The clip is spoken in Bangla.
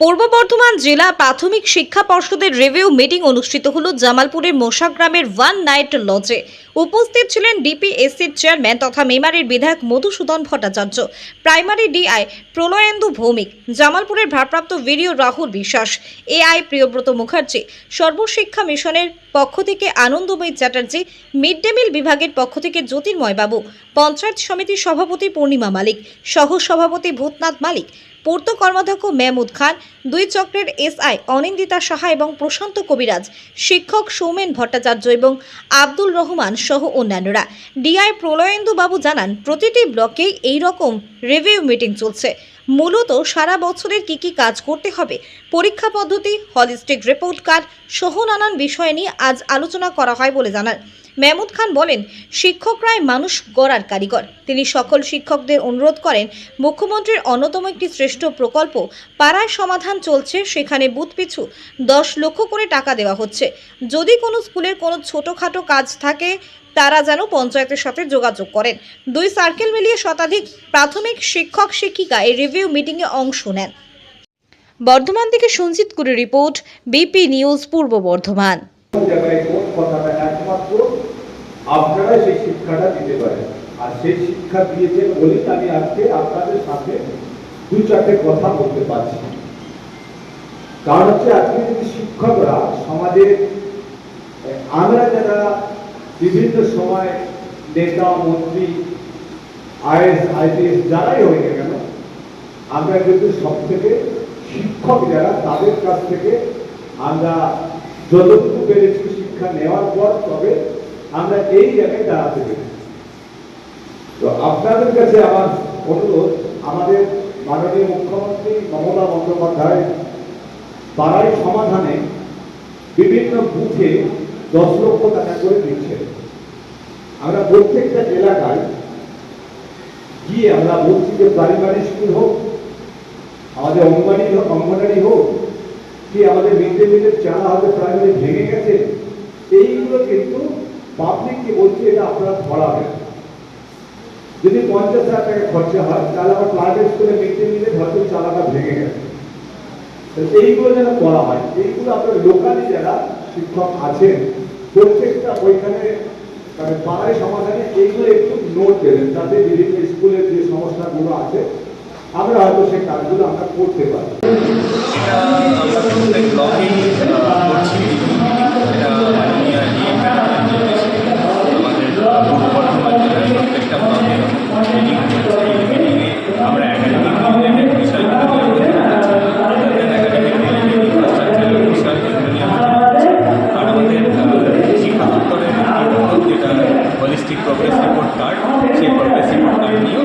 পূর্ব বর্ধমান জেলা প্রাথমিক শিক্ষা পর্ষদের রিভিউ মিটিং অনুষ্ঠিত হলো জামালপুরের মোশাগ্রামের ওয়ান নাইট লজে। উপস্থিত ছিলেন ডিপিএসসির চেয়ারম্যান তথা মেমারির বিধায়ক মধুসূদন ভট্টাচার্য, প্রাইমারি ডিআই প্রলয়েন্দু ভৌমিক, জামালপুরের ভারপ্রাপ্ত ভিডিও রাহুল বিশ্বাস, এআই প্রিয়ব্রত মুখার্জি, সর্বশিক্ষা মিশনের পক্ষ থেকে আনন্দময়ী চ্যাটার্জি, মিড ডে মিল বিভাগের পক্ষ থেকে জ্যোতির্ময় বাবু, পঞ্চায়েত সমিতির সভাপতি পূর্ণিমা মালিক, সহ সভাপতি ভূতনাথ মালিক, পূর্ত কর্মাধ্যক্ষ মেহমুদ খান, দুই চক্রের এসআই অনিন্দিতা সাহা এবং প্রশান্ত কবিরাজ, শিক্ষক সৌমেন ভট্টাচার্য এবং আব্দুল রহমান সহ অন্যান্যরা। ডিআই প্রলয়েন্দু বাবু জানান, প্রতিটি ব্লকেই এই রকম রিভিউ মিটিং চলছে। মূলত সারা বছরের কি কাজ করতে হবে, পরীক্ষা পদ্ধতি, হলিস্টিক রিপোর্ট কার্ড সহ নানান বিষয় নিয়ে আজ আলোচনা করা হয় বলে জানান। মেহমুদ খান বলেন, শিক্ষকরাই মানুষ গড়ার কারিগর। তিনি সকল শিক্ষকদের অনুরোধ করেন, মুখ্যমন্ত্রীর অন্যতম একটি শ্রেষ্ঠ প্রকল্প পাড়ায় সমাধান চলছে, সেখানে বুথ পিছু 10 লক্ষ করে টাকা দেওয়া হচ্ছে। যদি কোনো স্কুলের কোনো ছোটোখাটো কাজ থাকে তারা যেন পঞ্চায়েতের সাথে যোগাযোগ করেন। 2 সার্কেল মিলিয়ে শতাধিক প্রাথমিক শিক্ষক শিক্ষিকা এই রিভিউ মিটিংয়ে অংশ নেন। বর্ধমান থেকে সঞ্জিত কুরের রিপোর্ট, বিপি নিউজ পূর্ব বর্ধমান। আপনারা সেই শিক্ষাটা দিতে পারেন, আর সেই শিক্ষা দিয়েছেন বলেই আমি আজকে আপনাদের সাথে 2-4টে কথা বলতে পারছি। কারণ হচ্ছে আজকে যদি শিক্ষকরা সমাজের আমরা যারা বিভিন্ন সময় নেতা মন্ত্রী আইএস আইপিএস যারাই হয়ে গেল, আমরা কিন্তু সব থেকে শিক্ষক যারা তাদের কাছ থেকে আমরা যতটুকু পেরেছি শিক্ষা নেওয়ার পর তবে আমরা এই জায়গায় দাঁড়াতে পেরেছি। তো আপনাদের কাছে আমার অনুরোধ, আমাদের মাননীয় মুখ্যমন্ত্রী মমতা বন্দ্যোপাধ্যায় পাড়ায় সমাধানে বিভিন্ন বুথে 10 লক্ষ টাকা করে দিচ্ছেন। আমরা প্রত্যেকটা এলাকায় গিয়ে আমরা বলছি যে প্রাইমারি স্কুল হোক, আমাদের অঙ্গনওয়াড়ি হোক, কি আমাদের মিড ডে মিলের চালা হবে প্রাইমারি ভেঙে গেছে, এইগুলো কিন্তু পাবলিককে বলছি এটা আপনারা ধরাবেন। যদি 50,000 টাকা খরচা হয় তাহলে আমার প্রাইভেট স্কুলে মিড ডে মিলে হয়তো চালাটা ভেঙে গেছে, এইগুলো যেন করা হয়। এইগুলো আপনার লোকালি যারা শিক্ষক আছেন প্রত্যেকটা ওইখানে মানে পাড়ায় সমাধানে এইগুলো একটু নোট দেবেন, তাতে বিভিন্ন স্কুলের যে সমস্যাগুলো আছে আমরা হয়তো সেই কাজগুলো আমরা করতে পারি। হোলিস্টিক প্রোগ্রেস রিপোর্ট কার্ড, সেই প্রোগ্রেস রিপোর্ট কার্ড নিয়েও